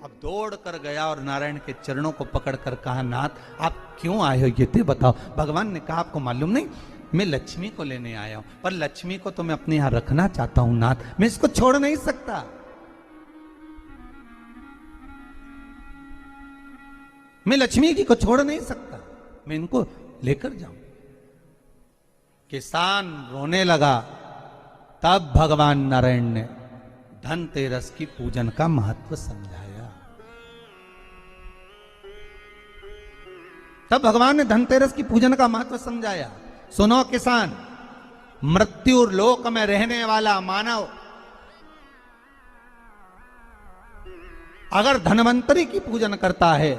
अब दौड़ कर गया और नारायण के चरणों को पकड़कर कहा, नाथ आप क्यों आए हो ये तो बताओ। भगवान ने कहा, आपको मालूम नहीं, मैं लक्ष्मी को लेने आया हूं, पर लक्ष्मी को तो मैं अपने यहां रखना चाहता हूं नाथ, मैं इसको छोड़ नहीं सकता। मैं लक्ष्मी जी को छोड़ नहीं सकता, मैं इनको लेकर जाऊं। किसान रोने लगा। तब भगवान नारायण ने धनतेरस की पूजन का महत्व समझाया। तब भगवान ने धनतेरस की पूजन का महत्व समझाया। सुनो किसान, मृत्यु लोक में रहने वाला मानव अगर धनवंतरी की पूजन करता है,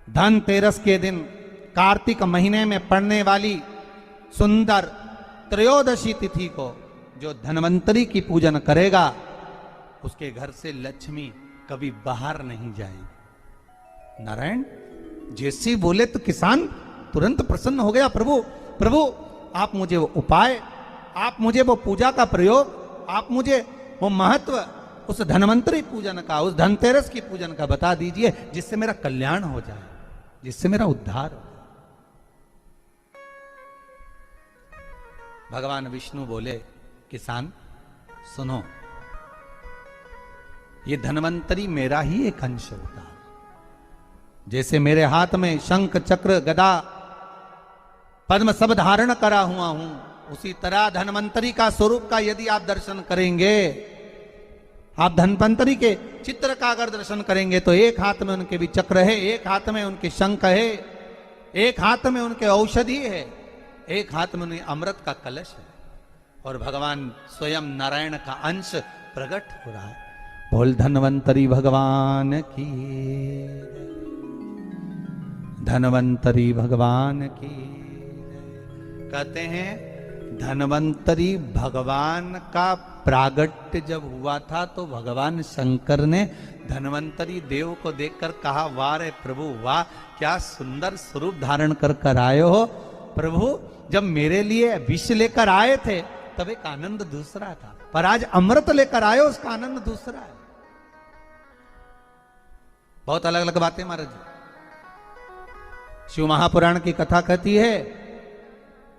धनतेरस के दिन कार्तिक महीने में पड़ने वाली सुंदर त्रयोदशी तिथि को जो धनवंतरी की पूजन करेगा, उसके घर से लक्ष्मी कभी बाहर नहीं जाएगी। नारायण जैसे बोले तो किसान तुरंत प्रसन्न हो गया। प्रभु प्रभु आप मुझे वो उपाय, आप मुझे वो पूजा का प्रयोग, आप मुझे वो महत्व उस धनवंतरी पूजन का, उस धनतेरस की पूजन का बता दीजिए, जिससे मेरा कल्याण हो जाए, जिससे मेरा उद्धार हो। भगवान विष्णु बोले, किसान सुनो, ये धनवंतरी मेरा ही एक अंश होता है। जैसे मेरे हाथ में शंख चक्र गदा पद्म सब धारण करा हुआ हूं, उसी तरह धनवंतरी का स्वरूप का यदि आप दर्शन करेंगे, आप धनवंतरी के चित्र का अगर दर्शन करेंगे, तो एक हाथ में उनके भी चक्र है, एक हाथ में उनके शंख है, एक हाथ में उनके औषधि है, एक हाथ में उन्हें अमृत का कलश है, और भगवान स्वयं नारायण का अंश प्रकट हो रहा है। बोल धनवंतरी भगवान की, धनवंतरी भगवान की। कहते हैं धनवंतरी भगवान का प्रागट्य जब हुआ था, तो भगवान शंकर ने धनवंतरी देव को देखकर कहा, वाह रे प्रभु वाह, क्या सुंदर स्वरूप धारण कर आए हो। प्रभु जब मेरे लिए विष लेकर आए थे तब एक आनंद दूसरा था, पर आज अमृत लेकर आए हो, उसका आनंद दूसरा है। बहुत अलग अलग बातें महाराज। शिव महापुराण की कथा कहती है,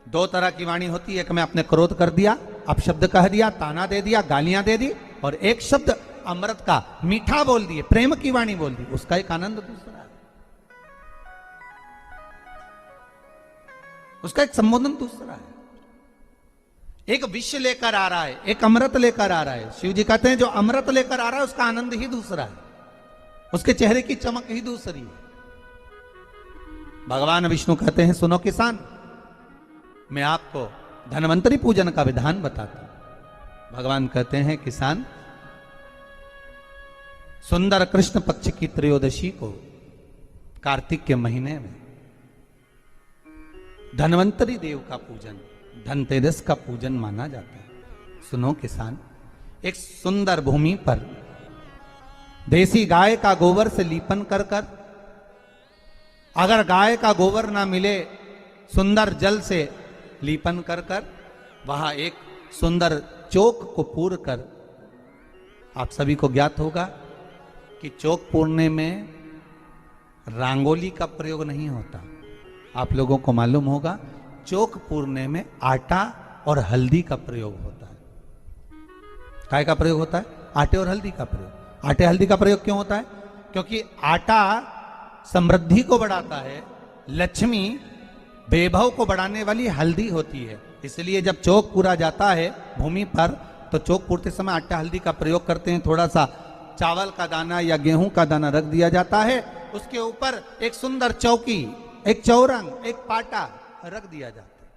दो तरह की वाणी होती है, एक में आपने क्रोध कर दिया, अपशब्द कह दिया, ताना दे दिया, गालियां दे दी, और एक शब्द अमृत का मीठा बोल दिए, प्रेम की वाणी बोल दी, उसका एक आनंद दूसरा है, उसका एक संबोधन दूसरा है। एक विष लेकर आ रहा है, एक अमृत लेकर आ रहा है। शिव जी कहते हैं जो अमृत लेकर आ रहा है उसका आनंद ही दूसरा है, उसके चेहरे की चमक ही दूसरी है। भगवान विष्णु कहते हैं, सुनो किसान, मैं आपको धनवंतरी पूजन का विधान बताता हूं। भगवान कहते हैं, किसान सुंदर कृष्ण पक्ष की त्रयोदशी को कार्तिक के महीने में धनवंतरी देव का पूजन, धनतेरस का पूजन माना जाता है। सुनो किसान, एक सुंदर भूमि पर देसी गाय का गोबर से लीपन कर कर, अगर गाय का गोबर ना मिले, सुंदर जल से लीपन कर कर, वहां एक सुंदर चौक को पूर कर, आप सभी को ज्ञात होगा कि चौक पूरने में रंगोली का प्रयोग नहीं होता। आप लोगों को मालूम होगा चौक पूरने में आटा और हल्दी का प्रयोग होता है। काय का प्रयोग होता है? आटे और हल्दी का प्रयोग। आटे हल्दी का प्रयोग क्यों होता है? क्योंकि आटा समृद्धि को बढ़ाता है, लक्ष्मी वैभव को बढ़ाने वाली हल्दी होती है। इसलिए जब चौक पूरा जाता है भूमि पर, तो चौक पूरते समय आटा हल्दी का प्रयोग करते हैं। थोड़ा सा चावल का दाना या गेहूं का दाना रख दिया जाता है, उसके ऊपर एक सुंदर चौकी, एक चौरंग, एक पाटा रख दिया जाता है।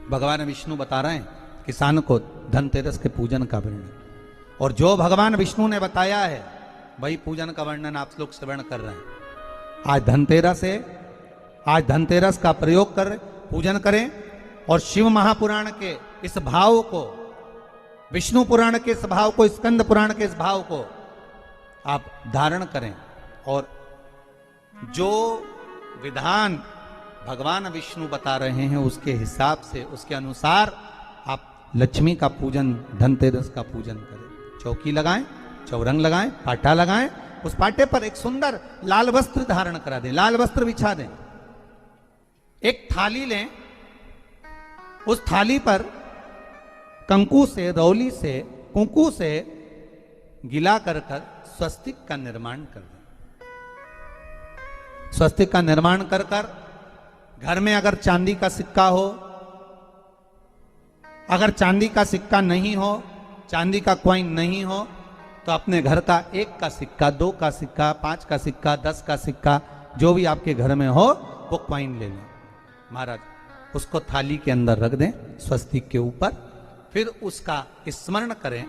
भगवान विष्णु बता रहे हैं किसान को धनतेरस के पूजन का वर्णन, और जो भगवान विष्णु ने बताया है वही पूजन का वर्णन आप लोग श्रवण कर रहे हैं। आज धनतेरस है, आज धनतेरस का प्रयोग कर पूजन करें, और शिव महापुराण के इस भाव को, विष्णु पुराण के इस भाव को, स्कंद पुराण के इस भाव को आप धारण करें, और जो विधान भगवान विष्णु बता रहे हैं उसके हिसाब से, उसके अनुसार आप लक्ष्मी का पूजन, धनतेरस का पूजन करें। चौकी लगाएं, चौरंग लगाएं, पाटा लगाएं, उस पाटे पर एक सुंदर लाल वस्त्र धारण करा दें, लाल वस्त्र बिछा दें। एक थाली लें, उस थाली पर कंकु से, रौली से, कुंकू से गिला कर स्वस्तिक का निर्माण कर दें। स्वस्तिक का निर्माण कर घर में अगर चांदी का सिक्का हो, अगर चांदी का सिक्का नहीं हो, चांदी का कॉइन नहीं हो, तो अपने घर का 1 का सिक्का, 2 का सिक्का, 5 का सिक्का, 10 का सिक्का, जो भी आपके घर में हो वो कॉइन ले लें महाराज, उसको थाली के अंदर रख दें स्वस्तिक के ऊपर। फिर उसका स्मरण करें,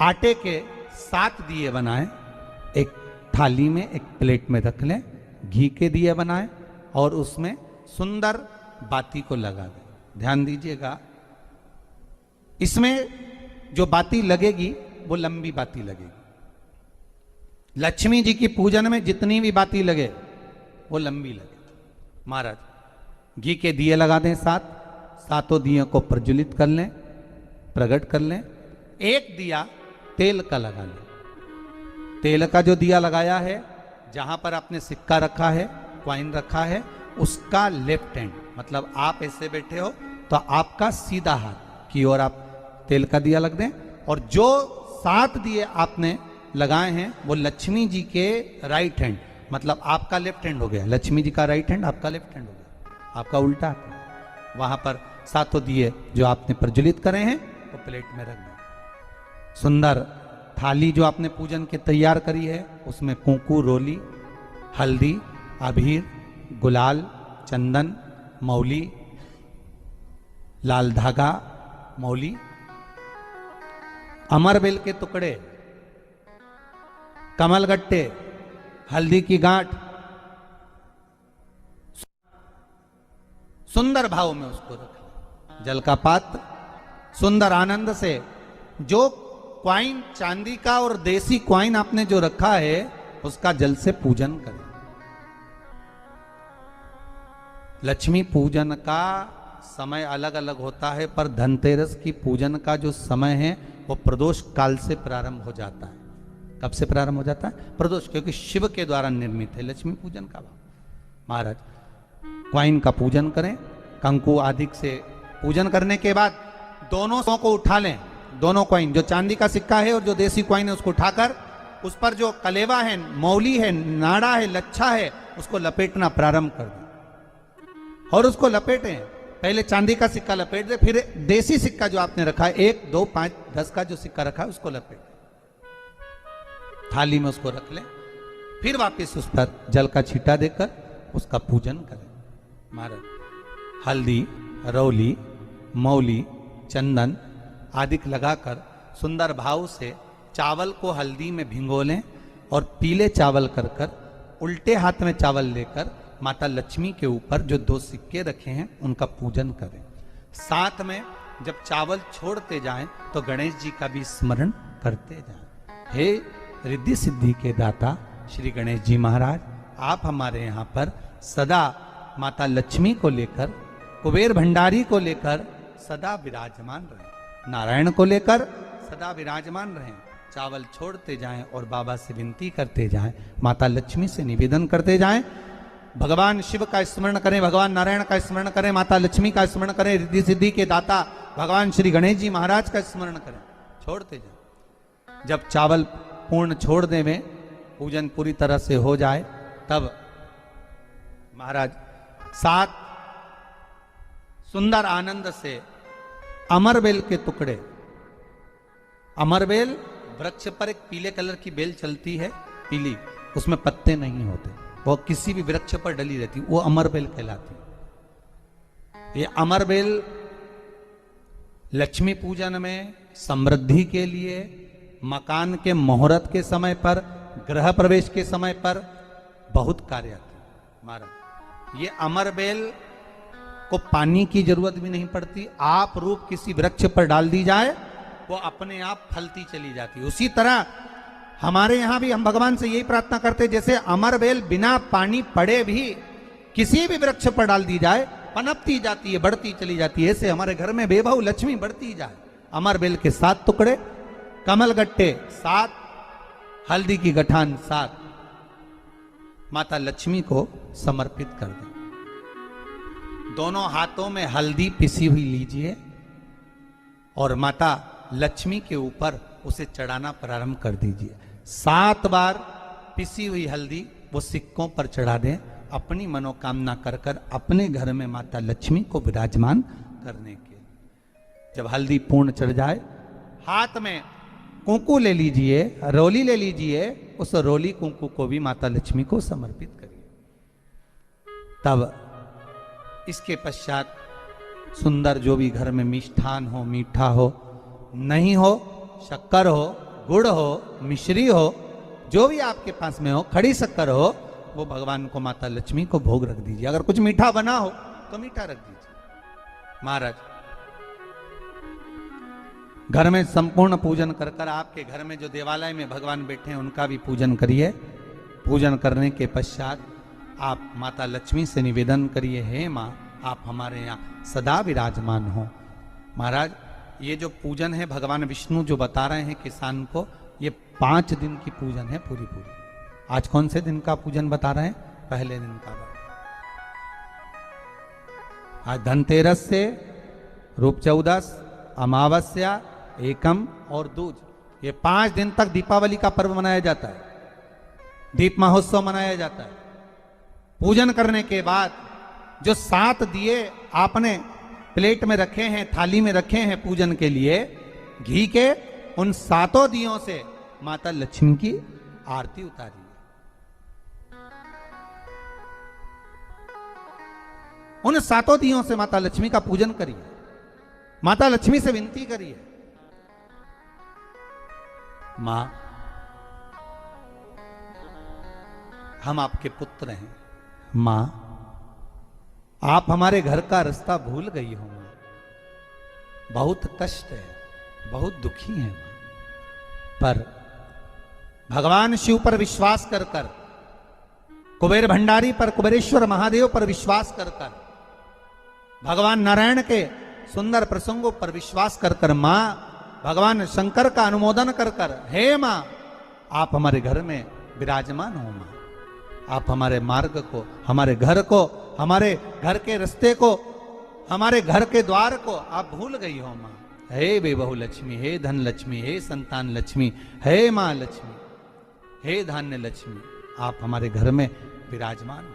आटे के 7 दिए बनाएं, एक थाली में, एक प्लेट में रख लें, घी के दिए बनाएं और उसमें सुंदर बाती को लगा दें। ध्यान दीजिएगा, इसमें जो बाती लगेगी वो लंबी बाती लगेगी। लक्ष्मी जी की पूजन में जितनी भी बाती लगे वो लंबी लगे। महाराज घी के दिए लगा दें 7, सातों दियों को प्रज्वलित कर लें, प्रकट कर लें। एक दिया तेल का लगा लें। तेल का जो दिया लगाया है, जहां पर आपने सिक्का रखा है, कॉइन रखा है, उसका लेफ्ट हैंड, मतलब आप ऐसे बैठे हो तो आपका सीधा हाथ की ओर आप तेल का दिया लग दें। और जो 7 दिए आपने लगाए हैं वो लक्ष्मी जी के राइट हैंड, मतलब आपका लेफ्ट हैंड हो गया, लक्ष्मी जी का राइट हैंड, आपका लेफ्ट हैंड हो गया, आपका उल्टा हाथ। वहां पर 7 दिए जो आपने प्रज्वलित करे हैं वो प्लेट में रख दें। सुंदर थाली जो आपने पूजन के तैयार करी है, उसमें कुंकू, रोली, हल्दी, अबीर, गुलाल, चंदन, मौली, लाल धागा, मौली, अमरबेल के टुकड़े, कमलगट्टे, हल्दी की गांठ, सुंदर भाव में उसको रखें। जल का पात्र सुंदर आनंद से, जो क्वाइन चांदी का और देसी क्वाइन आपने जो रखा है उसका जल से पूजन करें। लक्ष्मी पूजन का समय अलग अलग होता है, पर धनतेरस की पूजन का जो समय है वो प्रदोष काल से प्रारंभ हो जाता है। कब से प्रारंभ हो जाता है? प्रदोष, क्योंकि शिव के द्वारा निर्मित है लक्ष्मी पूजन का भाव। महाराज क्वाइन का पूजन करें, कंकु आदि से पूजन करने के बाद दोनों को उठा लें। दोनों कॉइन, जो चांदी का सिक्का है और जो देसी कॉइन है, उसको उठाकर उस पर जो कलेवा है, मौली है, नाड़ा है, लच्छा है, उसको लपेटना प्रारंभ कर दें और उसको लपेटें। पहले चांदी का सिक्का लपेट दे, फिर देसी सिक्का जो आपने रखा है 1, 2, 5, 10 का जो सिक्का रखा है उसको लपेट दें। थाली में उसको रख लें, फिर वापस उस पर जल का छींटा देकर उसका पूजन करें। महाराज हल्दी, रौली, मौली, चंदन आदि लगाकर सुंदर भाव से चावल को हल्दी में भिगो लें और पीले चावल कर उल्टे हाथ में चावल लेकर माता लक्ष्मी के ऊपर जो 2 सिक्के रखे हैं उनका पूजन करें। साथ में जब चावल छोड़ते जाएं तो गणेश जी का भी स्मरण करते जाएं। हे रिद्धि सिद्धि के दाता श्री गणेश जी महाराज, आप हमारे यहाँ पर सदा माता लक्ष्मी को लेकर, कुबेर भंडारी को लेकर सदा विराजमान रहें, नारायण को लेकर सदा विराजमान रहें। चावल छोड़ते जाएं और बाबा से विनती करते जाएं, माता लक्ष्मी से निवेदन करते जाएं। भगवान शिव का स्मरण करें, भगवान नारायण का स्मरण करें, माता लक्ष्मी का स्मरण करें, रिद्धि सिद्धि के दाता भगवान श्री गणेश जी महाराज का स्मरण करें, छोड़ते जाएं। जब चावल पूर्ण छोड़ दे में पूजन पूरी तरह से हो जाए, तब महाराज 7 सुंदर आनंद से अमरबेल के टुकड़े, अमरबेल वृक्ष पर एक पीले कलर की बेल चलती है, पीली, उसमें पत्ते नहीं होते, वो किसी भी वृक्ष पर डली रहती, वो अमरबेल कहलाती। ये अमरबेल लक्ष्मी पूजन में, समृद्धि के लिए, मकान के मुहूर्त के समय पर, गृह प्रवेश के समय पर बहुत कार्य आते हैं। महाराज ये अमरबेल को पानी की जरूरत भी नहीं पड़ती, आप रूप किसी वृक्ष पर डाल दी जाए वो अपने आप फलती चली जाती है। उसी तरह हमारे यहां भी हम भगवान से यही प्रार्थना करते हैं, जैसे अमरबेल बिना पानी पड़े भी किसी भी वृक्ष पर डाल दी जाए पनपती जाती है, बढ़ती चली जाती है, ऐसे हमारे घर में बेभव लक्ष्मी बढ़ती जाए। अमरबेल के 7 टुकड़े, कमल गट्टे 7, हल्दी की गठान 7 माता लक्ष्मी को समर्पित कर दें। दोनों हाथों में हल्दी पिसी हुई लीजिए और माता लक्ष्मी के ऊपर उसे चढ़ाना प्रारंभ कर दीजिए। 7 बार पिसी हुई हल्दी वो सिक्कों पर चढ़ा दें, अपनी मनोकामना कर कर अपने घर में माता लक्ष्मी को विराजमान करने के। जब हल्दी पूर्ण चढ़ जाए, हाथ में कुंकू ले लीजिए, रोली ले लीजिए, उस रोली कुंकू को भी माता लक्ष्मी को समर्पित करिए। तब इसके पश्चात सुंदर जो भी घर में मिष्ठान हो, मीठा हो, नहीं हो, शक्कर हो, गुड़ हो, मिश्री हो, जो भी आपके पास में हो, खड़ी शक्कर हो, वो भगवान को माता लक्ष्मी को भोग रख दीजिए। अगर कुछ मीठा बना हो तो मीठा रख दीजिए। महाराज घर में संपूर्ण पूजन कर कर आपके घर में जो देवालय में भगवान बैठे हैं उनका भी पूजन करिए। पूजन करने के पश्चात आप माता लक्ष्मी से निवेदन करिए, हे माँ आप हमारे यहाँ सदा विराजमान हो। महाराज ये जो पूजन है भगवान विष्णु जो बता रहे हैं किसान को, ये 5 दिन की पूजन है पूरी। आज कौन से दिन का पूजन बता रहे हैं? पहले दिन का। आज धनतेरस से रूप चौदस, अमावस्या, एकम और दूज, ये 5 दिन तक दीपावली का पर्व मनाया जाता है, दीप महोत्सव मनाया जाता है। पूजन करने के बाद जो 7 दिए आपने प्लेट में रखे हैं, थाली में रखे हैं पूजन के लिए घी के, उन 7 दियों से माता लक्ष्मी की आरती उतारिए। उन 7 दियों से माता लक्ष्मी का पूजन करिए। माता लक्ष्मी से विनती करिए, मां हम आपके पुत्र हैं, मां आप हमारे घर का रास्ता भूल गई हो, बहुत कष्ट है, बहुत दुखी है, पर भगवान शिव पर विश्वास कर कर, कुबेर भंडारी पर, कुबेरेश्वर महादेव पर विश्वास कर कर, भगवान नारायण के सुंदर प्रसंगों पर विश्वास कर कर, मां भगवान शंकर का अनुमोदन कर कर, हे मां आप हमारे घर में विराजमान हो, मां आप हमारे मार्ग को, हमारे घर को, हमारे घर के रास्ते को, हमारे घर के द्वार को आप भूल गई हो मां। हे बेबहु लक्ष्मी, हे धन लक्ष्मी, हे संतान लक्ष्मी, हे मां लक्ष्मी, हे धान्य लक्ष्मी, आप हमारे घर में विराजमान हो।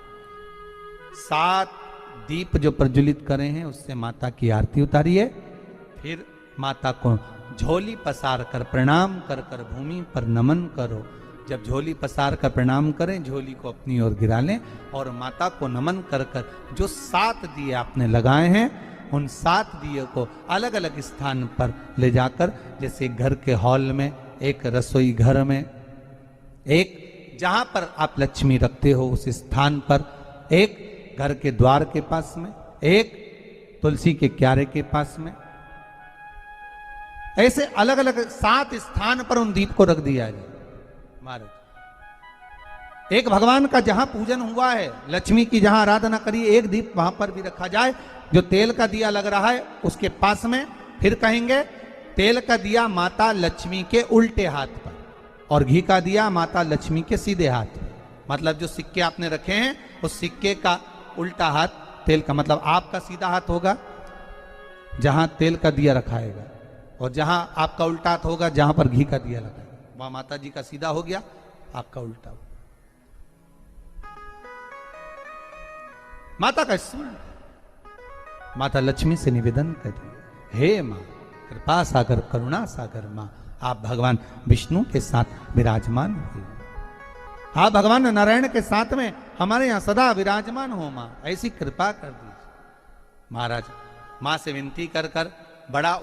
7 दीप जो प्रज्वलित करे हैं उससे माता की आरती उतारिए। फिर माता को झोली पसार कर प्रणाम कर कर भूमि पर नमन करो। जब झोली पसार कर प्रणाम करें, झोली को अपनी ओर गिरा लें और माता को नमन कर कर जो 7 दिए आपने लगाए हैं उन 7 दिए को अलग अलग स्थान पर ले जाकर, जैसे घर के हॉल में, एक रसोई घर में, एक जहां पर आप लक्ष्मी रखते हो उस स्थान पर, एक घर के द्वार के पास में, एक तुलसी के क्यारे के पास में, ऐसे अलग अलग 7 स्थान पर उन दीप को रख दिया जाए। महाराज एक भगवान का जहां पूजन हुआ है, लक्ष्मी की जहां आराधना करी, एक दीप वहां पर भी रखा जाए। जो तेल का दिया लग रहा है उसके पास में, फिर कहेंगे तेल का दिया माता लक्ष्मी के उल्टे हाथ पर और घी का दिया माता लक्ष्मी के सीधे हाथ पर। मतलब जो सिक्के आपने रखे हैं उस सिक्के का उल्टा हाथ तेल का, मतलब आपका सीधा हाथ होगा जहां तेल का दिया रखाएगा, और जहां आपका उल्टा हाथ होगा जहां पर घी का दिया लगाएगा, वहां माता जी का सीधा हो गया, आपका उल्टा हो। माता का स्मरण, माता लक्ष्मी से निवेदन करिए, हे मां कृपा सागर, करुणा सागर मां आप भगवान विष्णु के साथ विराजमान हुए, आप भगवान नारायण के साथ में हमारे यहां सदा विराजमान हो मां, ऐसी कृपा कर दीजिए। महाराज मां से विनती कर कर बड़ा